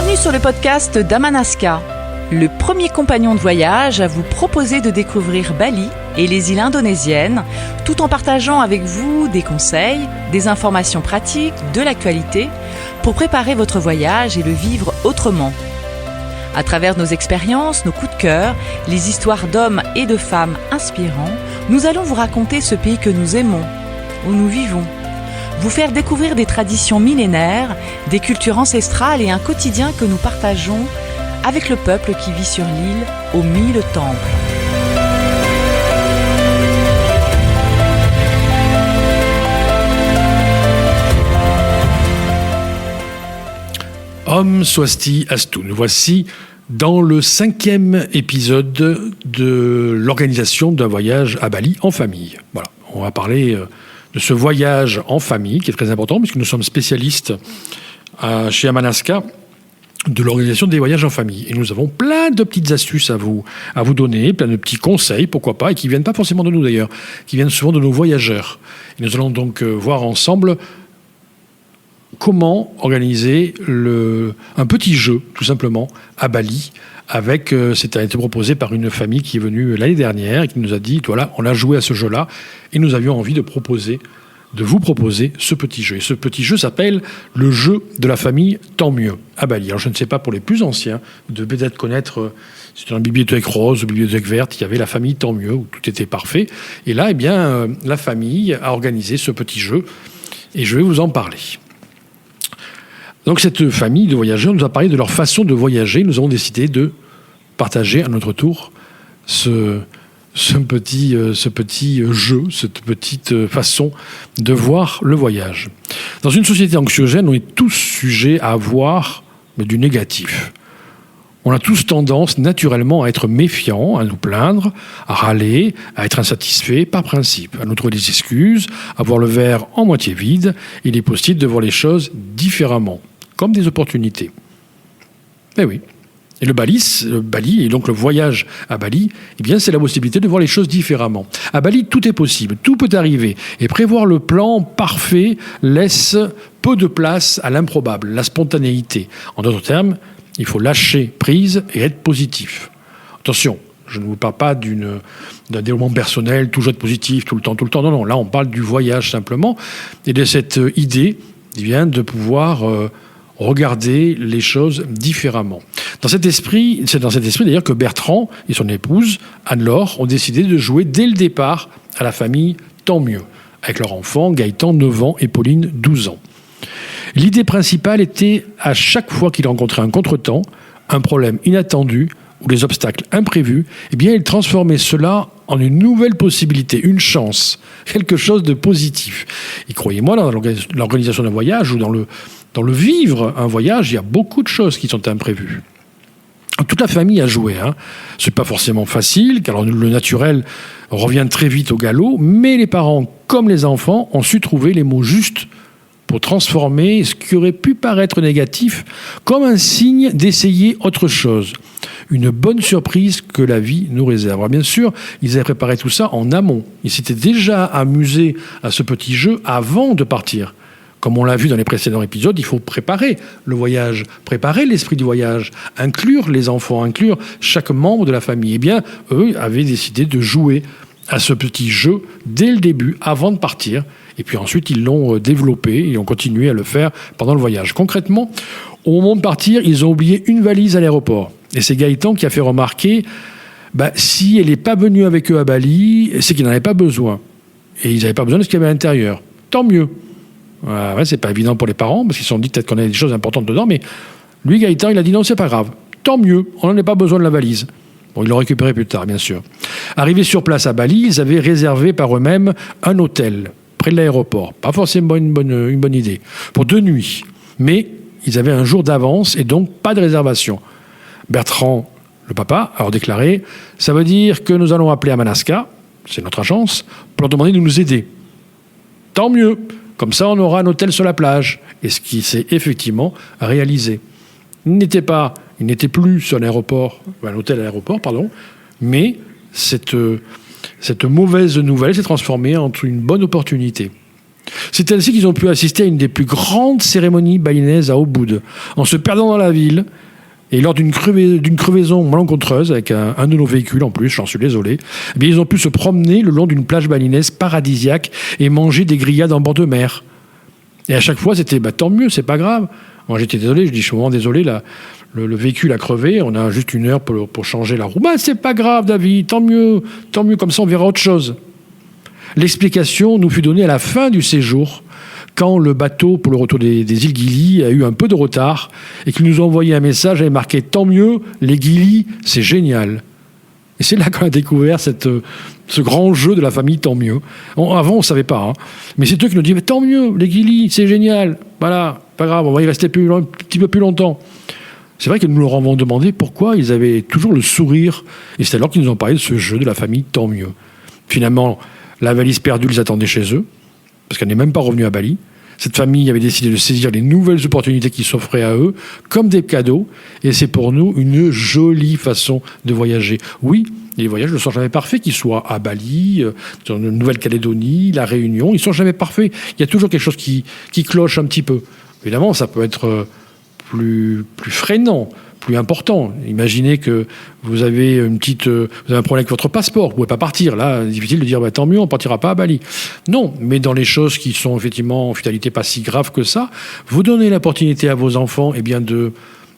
Bienvenue sur le podcast d'Amanaska, le premier compagnon de voyage à vous proposer de découvrir Bali et les îles indonésiennes, tout en partageant avec vous des conseils, des informations pratiques, de l'actualité, pour préparer votre voyage et le vivre autrement. À travers nos expériences, nos coups de cœur, les histoires d'hommes et de femmes inspirants, nous allons vous raconter ce pays que nous aimons, où nous vivons. Vous faire découvrir des traditions millénaires, des cultures ancestrales et un quotidien que nous partageons avec le peuple qui vit sur l'île aux 1000 temples. Om Swasti Astu. Nous voici dans le 5e épisode de l'organisation d'un voyage à Bali en famille. Voilà, on va parler de ce voyage en famille qui est très important puisque nous sommes spécialistes chez Amanaska de l'organisation des voyages en famille. Et nous avons plein de petites astuces à vous donner, plein de petits conseils, pourquoi pas, et qui ne viennent pas forcément de nous d'ailleurs, qui viennent souvent de nos voyageurs. Et nous allons donc voir ensemble comment organiser un petit jeu, tout simplement, à Bali. C'était été proposé par une famille qui est venue l'année dernière et qui nous a dit, voilà, on a joué à ce jeu-là et nous avions envie de vous proposer ce petit jeu. Et ce petit jeu s'appelle le jeu de la famille Tant mieux à Bali. Alors je ne sais pas pour les plus anciens, vous devez peut-être connaître, c'était dans la bibliothèque rose ou bibliothèque verte, il y avait la famille Tant mieux où tout était parfait. Et là, la famille a organisé ce petit jeu et je vais vous en parler. Donc cette famille de voyageurs nous a parlé de leur façon de voyager. Nous avons décidé de partager à notre tour ce petit jeu, cette petite façon de voir le voyage. Dans une société anxiogène, on est tous sujets à avoir du négatif. On a tous tendance naturellement à être méfiants, à nous plaindre, à râler, à être insatisfaits par principe, à nous trouver des excuses, à voir le verre en moitié vide. Il est possible de voir les choses différemment, comme des opportunités. Eh oui. Et le Bali, et donc le voyage à Bali, eh bien, c'est la possibilité de voir les choses différemment. À Bali, tout est possible, tout peut arriver. Et prévoir le plan parfait laisse peu de place à l'improbable, la spontanéité. En d'autres termes, il faut lâcher prise et être positif. Attention, je ne vous parle pas d'un développement personnel, toujours être positif, tout le temps. Non, là, on parle du voyage simplement. Et de cette idée, de pouvoir regarder les choses différemment. C'est dans cet esprit d'ailleurs que Bertrand et son épouse, Anne-Laure, ont décidé de jouer dès le départ à la famille Tant mieux, avec leur enfant Gaëtan, 9 ans, et Pauline, 12 ans. L'idée principale était, à chaque fois qu'ils rencontraient un contretemps, un problème inattendu ou des obstacles imprévus, eh bien, ils transformaient cela en une nouvelle possibilité, une chance, quelque chose de positif. Et croyez-moi, dans l'organisation d'un voyage ou dans le vivre un voyage, il y a beaucoup de choses qui sont imprévues. Toute la famille a joué. C'est pas forcément facile, car le naturel revient très vite au galop, mais les parents, comme les enfants, ont su trouver les mots justes pour transformer ce qui aurait pu paraître négatif comme un signe d'essayer autre chose. Une bonne surprise que la vie nous réserve. Alors bien sûr, ils avaient préparé tout ça en amont. Ils s'étaient déjà amusés à ce petit jeu avant de partir. Comme on l'a vu dans les précédents épisodes, il faut préparer le voyage, préparer l'esprit du voyage, inclure les enfants, inclure chaque membre de la famille. Eh bien, eux avaient décidé de jouer à ce petit jeu dès le début, avant de partir. Et puis ensuite, ils l'ont développé, ils ont continué à le faire pendant le voyage. Concrètement, au moment de partir, ils ont oublié une valise à l'aéroport. Et c'est Gaëtan qui a fait remarquer, si elle n'est pas venue avec eux à Bali, c'est qu'ils n'en avaient pas besoin. Et ils n'avaient pas besoin de ce qu'il y avait à l'intérieur. Tant mieux. C'est pas évident pour les parents, parce qu'ils se sont dit peut-être qu'on avait des choses importantes dedans, mais lui, Gaëtan, il a dit non, c'est pas grave. Tant mieux, on n'en a pas besoin de la valise. Bon, ils l'ont récupéré plus tard, bien sûr. Arrivés sur place à Bali, ils avaient réservé par eux-mêmes un hôtel près de l'aéroport. Pas forcément une bonne idée. Pour 2 nuits. Mais ils avaient un jour d'avance et donc pas de réservation. Bertrand, le papa, a déclaré « Ça veut dire que nous allons appeler Amanaska, c'est notre agence, pour leur demander de nous aider. Tant mieux. Comme ça, on aura un hôtel sur la plage. » Et ce qui s'est effectivement réalisé. Il n'était plus sur un hôtel à l'aéroport, mais cette mauvaise nouvelle s'est transformée en une bonne opportunité. C'est ainsi qu'ils ont pu assister à une des plus grandes cérémonies balinaises à Ubud, en se perdant dans la ville. Et lors d'une crevaison malencontreuse, avec un de nos véhicules en plus, j'en suis désolé, eh bien, ils ont pu se promener le long d'une plage balinaise paradisiaque et manger des grillades en bord de mer. Et à chaque fois, c'était tant mieux, c'est pas grave. Moi, j'étais désolé, je suis vraiment désolé, le véhicule a crevé, on a juste 1 heure pour changer la roue. C'est pas grave, David, tant mieux, comme ça on verra autre chose. L'explication nous fut donnée à la fin du séjour, quand le bateau pour le retour des îles Gili a eu un peu de retard et qu'il nous a envoyé un message avec marqué « Tant mieux, les Gili, c'est génial ». Et c'est là qu'on a découvert ce grand jeu de la famille « Tant mieux ». Avant, on ne savait pas, hein. Mais c'est eux qui nous disent « Tant mieux, les Gili, c'est génial ». Voilà, pas grave, on va y rester un petit peu plus longtemps. C'est vrai que nous leur avons demandé pourquoi ils avaient toujours le sourire. Et c'est alors qu'ils nous ont parlé de ce jeu de la famille « Tant mieux ». Finalement, la valise perdue les attendait chez eux, parce qu'elle n'est même pas revenue à Bali. Cette famille avait décidé de saisir les nouvelles opportunités qui s'offraient à eux comme des cadeaux. Et c'est pour nous une jolie façon de voyager. Oui, les voyages ne sont jamais parfaits, qu'ils soient à Bali, en Nouvelle-Calédonie, La Réunion, ils ne sont jamais parfaits. Il y a toujours quelque chose qui cloche un petit peu. Évidemment, ça peut être plus freinant, plus important. Imaginez que vous avez un problème avec votre passeport, vous ne pouvez pas partir. Là, c'est difficile de dire tant mieux, on ne partira pas à Bali. Non, mais dans les choses qui sont effectivement en finalité pas si graves que ça, vous donnez l'opportunité à vos enfants de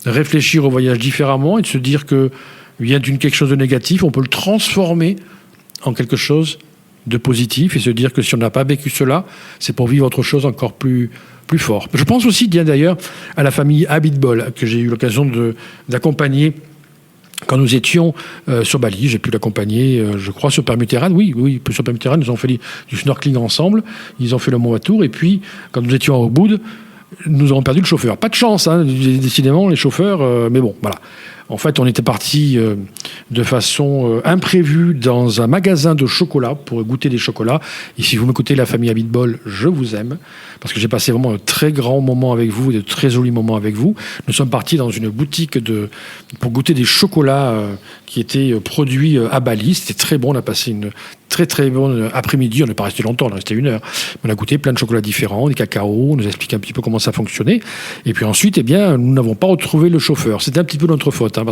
réfléchir au voyage différemment et de se dire que vient d'une quelque chose de négatif, on peut le transformer en quelque chose de positif et se dire que si on n'a pas vécu cela, c'est pour vivre autre chose encore plus fort. Je pense aussi d'ailleurs à la famille Abitbol que j'ai eu l'occasion d'accompagner quand nous étions sur Bali. J'ai pu l'accompagner, je crois, sur Permuterran. Oui, sur Permuterran, nous avons fait du snorkeling ensemble. Ils ont fait le Moatour. Et puis, quand nous étions à Ubud, nous avons perdu le chauffeur. Pas de chance, hein, décidément, les chauffeurs. Mais bon, voilà. En fait, on était parti de façon imprévue dans un magasin de chocolat pour goûter des chocolats. Et si vous m'écoutez, la famille Abitbol, je vous aime, parce que j'ai passé vraiment un très grand moment avec vous, de très jolis moments avec vous. Nous sommes partis dans une boutique pour goûter des chocolats qui étaient produits à Bali. C'était très bon, on a passé une très très bonne après-midi, on n'est pas resté longtemps, on est resté 1 heure. On a goûté plein de chocolats différents, des cacao, on nous a expliqué un petit peu comment ça fonctionnait. Et puis ensuite, nous n'avons pas retrouvé le chauffeur. C'était un petit peu notre faute, hein,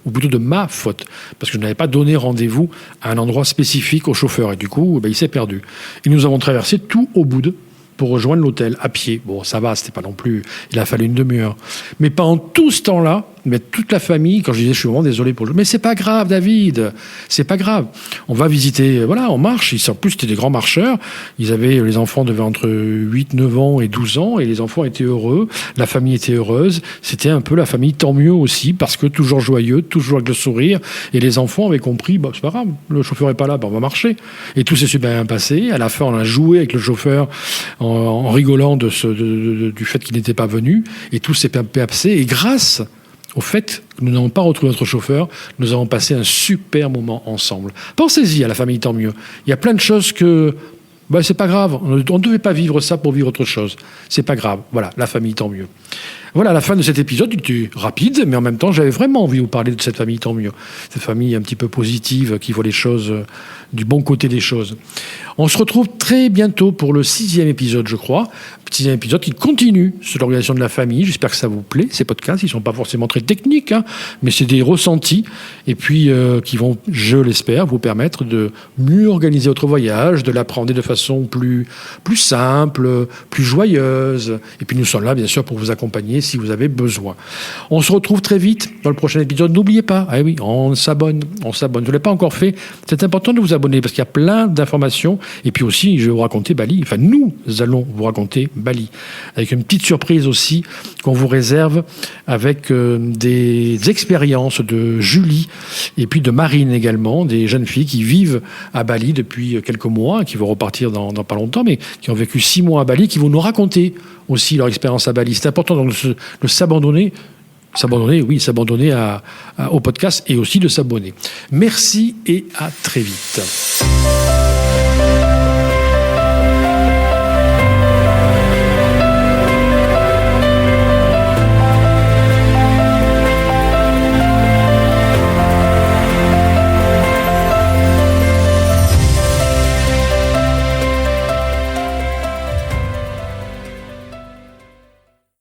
ou plutôt de ma faute, parce que je n'avais pas donné rendez-vous à un endroit spécifique au chauffeur. Et du coup, il s'est perdu. Et nous avons traversé tout Ubud pour rejoindre l'hôtel à pied. Bon, ça va, c'était pas non plus... Il a fallu 1 demi-heure. Mais pendant tout ce temps-là, toute la famille, quand je disais, je suis vraiment désolé pour le... Mais c'est pas grave, David, c'est pas grave. On va visiter, on marche. En plus, c'était des grands marcheurs. Les enfants devaient entre 8, 9 ans et 12 ans, et les enfants étaient heureux, la famille était heureuse. C'était un peu la famille, tant mieux aussi, parce que toujours joyeux, toujours avec le sourire, et les enfants avaient compris, c'est pas grave, le chauffeur est pas là, on va marcher. Et tout s'est super bien passé. À la fin, on a joué avec le chauffeur en rigolant du fait qu'il n'était pas venu, et tout s'est bien passé. Et grâce au fait que nous n'avons pas retrouvé notre chauffeur, nous avons passé un super moment ensemble. Pensez-y à la famille, tant mieux. Il y a plein de choses que... c'est pas grave, on ne devait pas vivre ça pour vivre autre chose. C'est pas grave, voilà, la famille, tant mieux. Voilà, la fin de cet épisode, il était rapide, mais en même temps, j'avais vraiment envie de vous parler de cette famille, tant mieux. Cette famille un petit peu positive, qui voit les choses du bon côté des choses. On se retrouve très bientôt pour le 6e épisode, je crois. 6e épisode qui continue sur l'organisation de la famille. J'espère que ça vous plaît, ces podcasts. Ils ne sont pas forcément très techniques, hein, mais c'est des ressentis, et puis qui vont, je l'espère, vous permettre de mieux organiser votre voyage, de l'apprendre de façon plus simple, plus joyeuse. Et puis nous sommes là, bien sûr, pour vous accompagner si vous avez besoin. On se retrouve très vite dans le prochain épisode. N'oubliez pas, on s'abonne. Je ne l'ai pas encore fait. C'est important de vous abonner parce qu'il y a plein d'informations. Et puis aussi, je vais vous raconter Bali. Enfin, nous allons vous raconter Bali. Avec une petite surprise aussi qu'on vous réserve avec des expériences de Julie et puis de Marine également, des jeunes filles qui vivent à Bali depuis quelques mois, qui vont repartir dans pas longtemps, mais qui ont vécu 6 mois à Bali, qui vont nous raconter aussi leur expérience à Bali. C'est important donc de s'abandonner au podcast et aussi de s'abonner. Merci et à très vite.